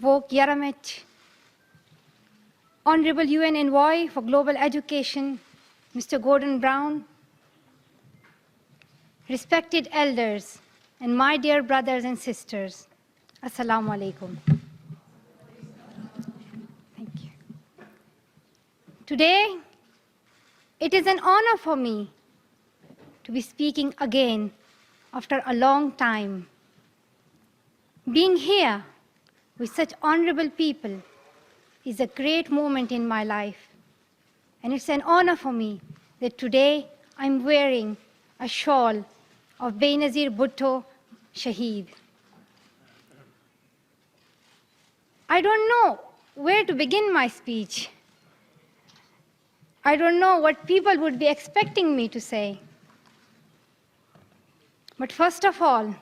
Vok Yaramich, Honorable UN Envoy for Global Education, Mr. Gordon Brown, respected elders, and my dear brothers and sisters, Assalamu alaikum. Thank you. Today, it is an honor for me to be speaking again after a long time. Being here with such honorable people is a great moment in my life. And it's an honor for me that today I'm wearing a shawl of Benazir Bhutto Shaheed. I don't know where to begin my speech. I don't know what people would be expecting me to say. But first of all,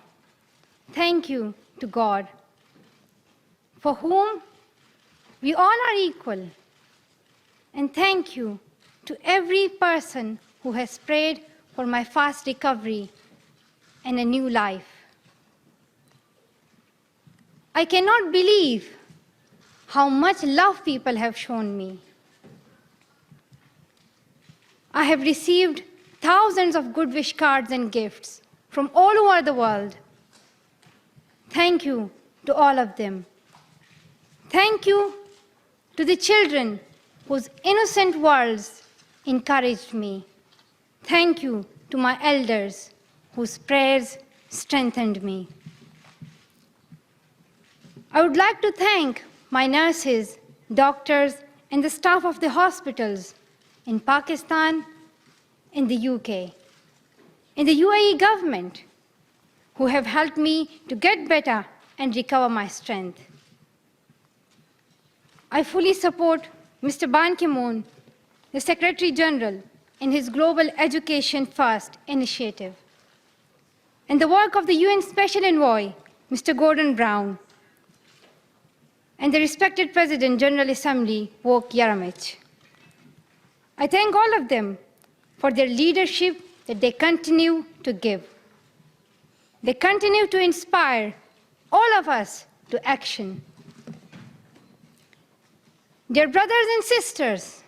thank you to God, for whom we all are equal. And thank you to every person who has prayed for my fast recovery and a new life. I cannot believe how much love people have shown me. I have received thousands of good wish cards and gifts from all over the world. Thank you to all of them. Thank you to the children whose innocent words encouraged me. Thank you to my elders whose prayers strengthened me. I would like to thank my nurses, doctors, and the staff of the hospitals in Pakistan, in the UK, in the UAE government, who have helped me to get better and recover my strength. I fully support Mr. Ban Ki-moon, the Secretary General, in his Global Education First initiative, and the work of the UN Special Envoy, Mr. Gordon Brown, and the respected President, General Assembly, Vok Yaramich. I thank all of them for their leadership that they continue to give. They continue to inspire all of us to action. Dear brothers and sisters,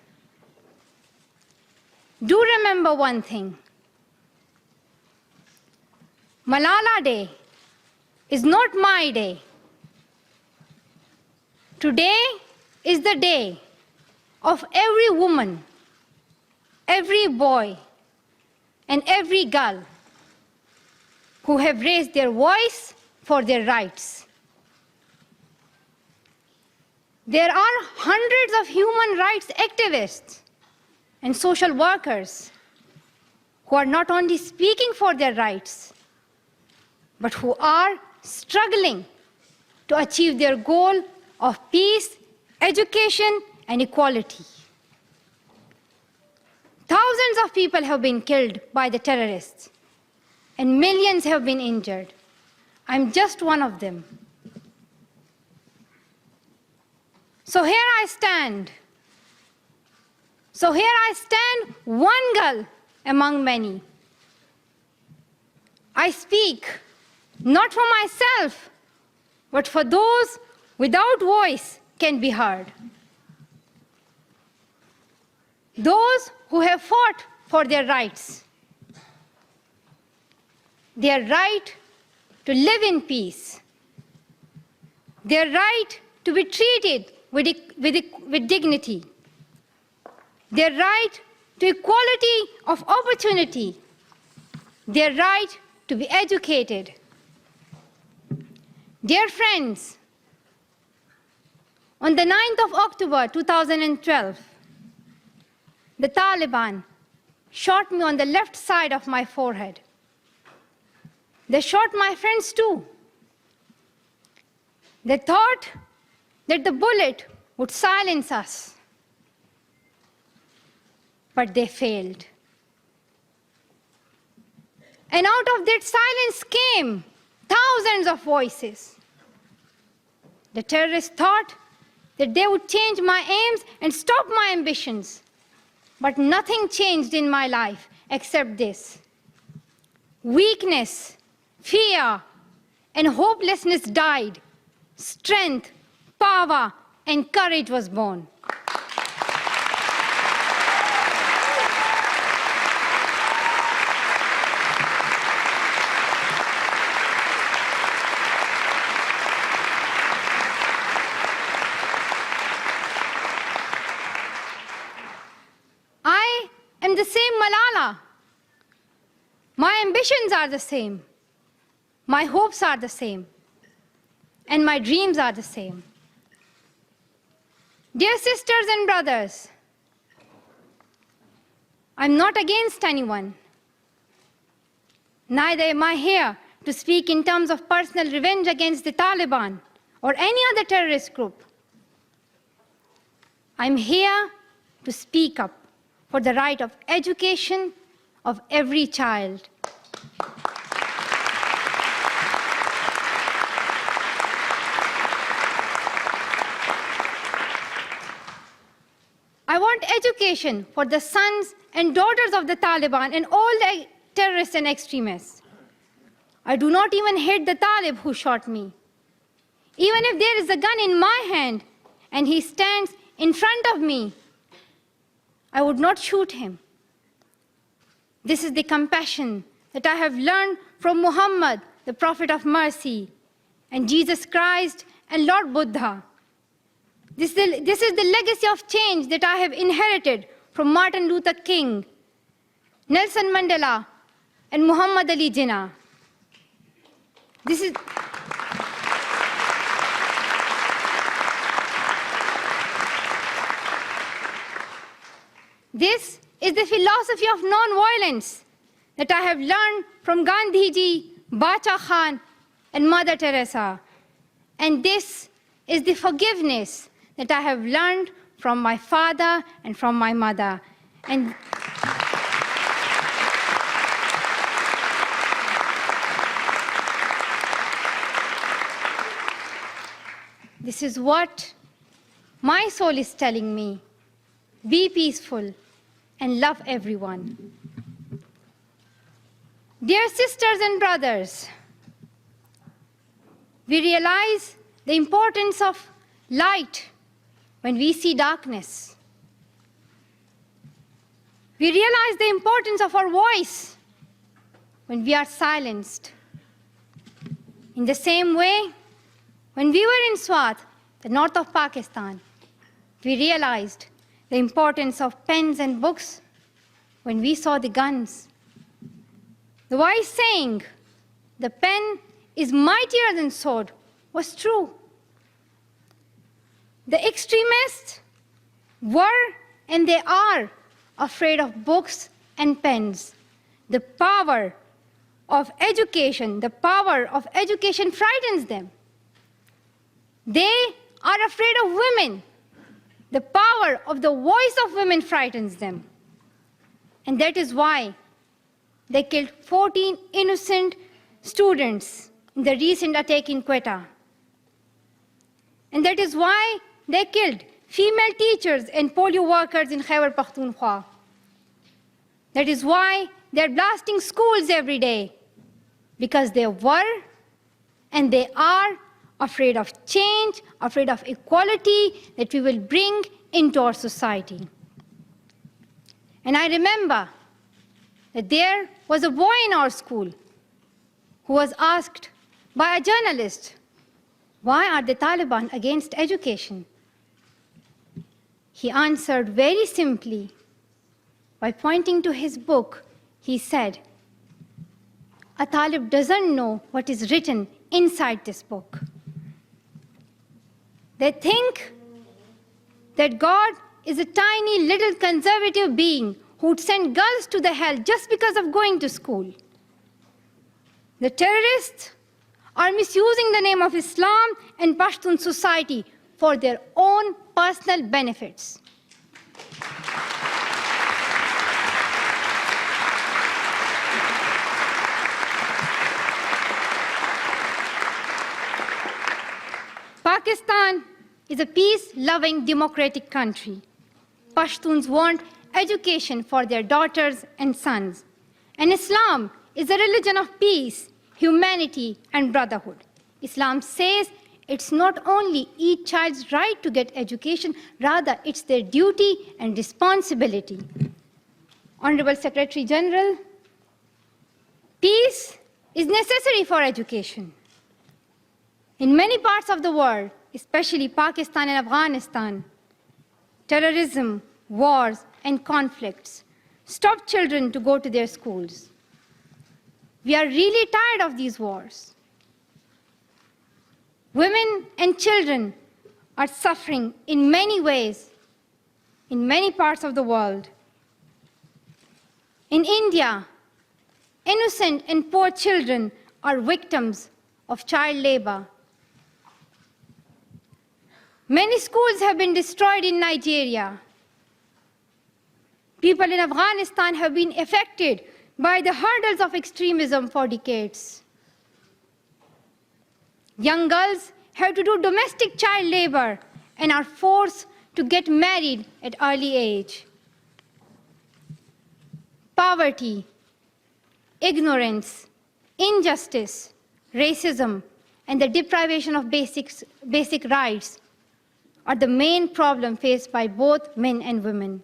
do remember one thing. Malala Day is not my day. Today is the day of every woman, every boy, and every girl who have raised their voice for their rights. There are hundreds of human rights activists and social workers who are not only speaking for their rights, but who are struggling to achieve their goal of peace, education, and equality. Thousands of people have been killed by the terrorists, and millions have been injured. I'm just one of them. So here I stand. One girl among many. I speak not for myself, but for those without voice can be heard. Those who have fought for their rights. Their right to live in peace. Their right to be treated with dignity. Their right to equality of opportunity. Their right to be educated. Dear friends, on the 9th of October 2012, the Taliban shot me on the left side of my forehead. They shot my friends too. They thought that the bullet would silence us, but they failed. And out of that silence came thousands of voices. The terrorists thought that they would change my aims and stop my ambitions. But nothing changed in my life except this. Weakness, fear, and hopelessness died. Strength, power, power and courage was born. I am the same Malala. My ambitions are the same. My hopes are the same. And my dreams are the same. Dear sisters and brothers, I'm not against anyone. Neither am I here to speak in terms of personal revenge against the Taliban or any other terrorist group. I'm here to speak up for the right of education of every child. I want education for the sons and daughters of the Taliban and all the terrorists and extremists. I do not even hate the Talib who shot me. Even if there is a gun in my hand and he stands in front of me, I would not shoot him. This is the compassion that I have learned from Muhammad, the Prophet of Mercy, and Jesus Christ and Lord Buddha. This is the legacy of change that I have inherited from Martin Luther King, Nelson Mandela, and Muhammad Ali Jinnah. This is the philosophy of non-violence that I have learned from Gandhiji, Bacha Khan, and Mother Teresa. And this is the forgiveness that I have learned from my father and from my mother. And this is what my soul is telling me. Be peaceful and love everyone. Dear sisters and brothers, we realize the importance of light when we see darkness. We realize the importance of our voice when we are silenced. In the same way, when we were in Swat, the north of Pakistan, we realized the importance of pens and books when we saw the guns. The wise saying, "The pen is mightier than sword," was true. The extremists were and they are afraid of books and pens. The power of education frightens them. They are afraid of women. The power of the voice of women frightens them. And that is why they killed 14 innocent students in the recent attack in Quetta. And that is why they killed female teachers and polio workers in Khyber Pakhtunkhwa. That is why they're blasting schools every day, because they were and they are afraid of change, afraid of equality that we will bring into our society. And I remember that there was a boy in our school who was asked by a journalist, "Why are the Taliban against education?" He answered very simply by pointing to his book. He said, "A Talib doesn't know what is written inside this book." They think that God is a tiny little conservative being who would send girls to the hell just because of going to school. The terrorists are misusing the name of Islam and Pashtun society for their own personal benefits. Pakistan is a peace-loving, democratic country. Pashtuns want education for their daughters and sons. And Islam is a religion of peace, humanity, and brotherhood. Islam says it's not only each child's right to get education, rather it's their duty and responsibility. Honorable Secretary General, peace is necessary for education. In many parts of the world, especially Pakistan and Afghanistan, terrorism, wars, and conflicts stop children to go to their schools. We are really tired of these wars. Women and children are suffering in many ways in many parts of the world. In India, innocent and poor children are victims of child labor. Many schools have been destroyed in Nigeria. People in Afghanistan have been affected by the hurdles of extremism for decades. Young girls have to do domestic child labor and are forced to get married at early age. Poverty, ignorance, injustice, racism, and the deprivation of basic rights are the main problem faced by both men and women.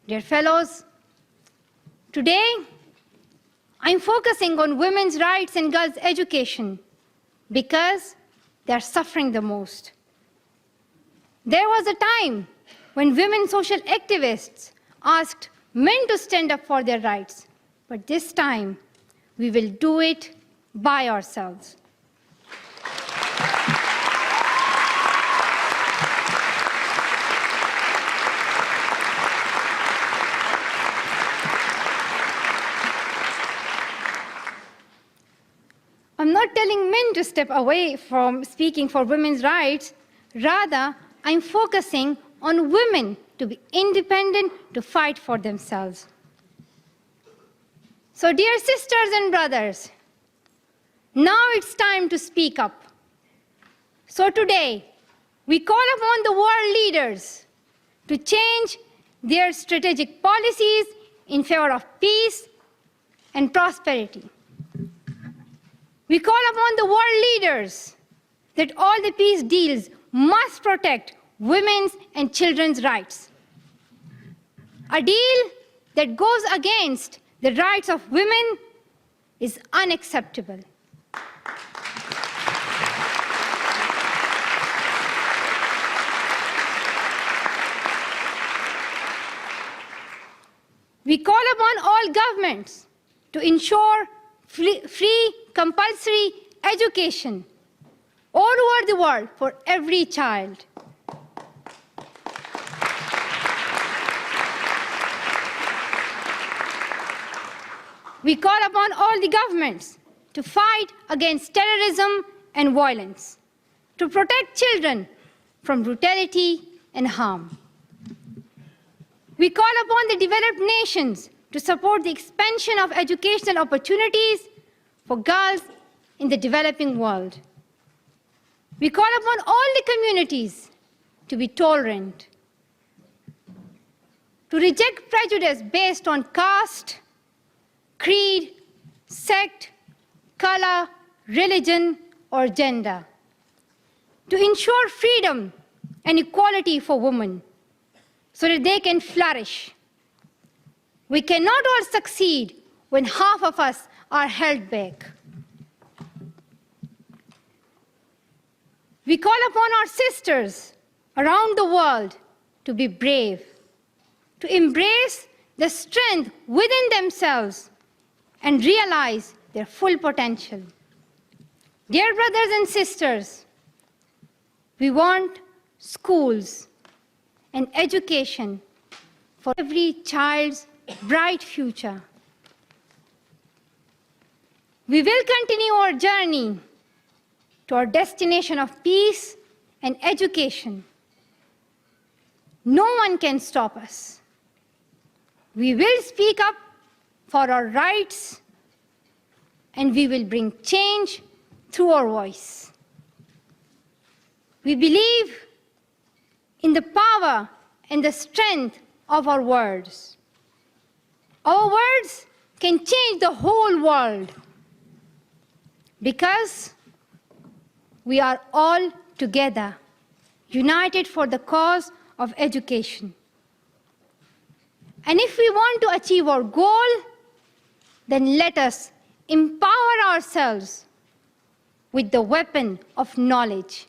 Dear fellows, today I'm focusing on women's rights and girls' education because they're suffering the most. There was a time when women social activists asked men to stand up for their rights, but this time we will do it by ourselves. I'm not telling men to step away from speaking for women's rights. Rather, I'm focusing on women to be independent, to fight for themselves. So, dear sisters and brothers, now it's time to speak up. So today, we call upon the world leaders to change their strategic policies in favor of peace and prosperity. We call upon the world leaders that all the peace deals must protect women's and children's rights. A deal that goes against the rights of women is unacceptable. We call upon all governments to ensure free, compulsory education all over the world for every child. We call upon all the governments to fight against terrorism and violence, to protect children from brutality and harm. We call upon the developed nations to support the expansion of educational opportunities for girls in the developing world. We call upon all the communities to be tolerant, to reject prejudice based on caste, creed, sect, color, religion, or gender, to ensure freedom and equality for women so that they can flourish. We cannot all succeed when half of us are held back. We call upon our sisters around the world to be brave, to embrace the strength within themselves and realize their full potential. Dear brothers and sisters, we want schools and education for every child's bright future. We will continue our journey to our destination of peace and education. No one can stop us. We will speak up for our rights, and we will bring change through our voice. We believe in the power and the strength of our words. Our words can change the whole world because We are all together, united for the cause of education. And if we want to achieve our goal, then let us empower ourselves with the weapon of knowledge.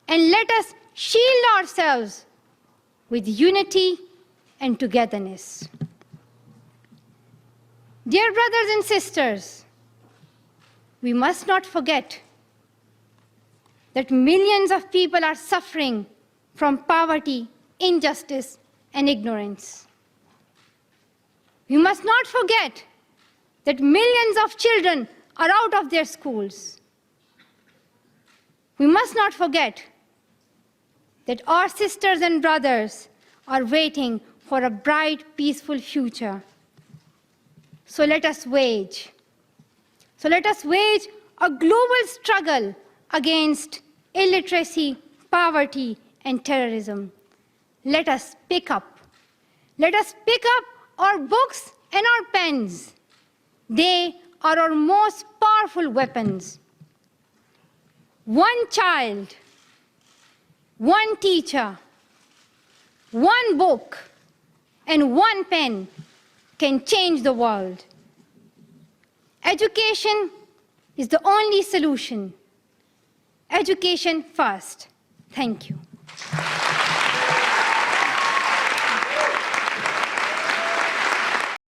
And let us shield ourselves with unity and togetherness. Dear brothers and sisters, we must not forget that millions of people are suffering from poverty, injustice, and ignorance. We must not forget that millions of children are out of their schools. We must not forget that our sisters and brothers are waiting for a bright, peaceful future. So let us wage a global struggle against illiteracy, poverty, and terrorism. Let us pick up our books and our pens. They are our most powerful weapons. One child, one teacher, one book, and one pen can change the world. Education is the only solution. Education first. Thank you.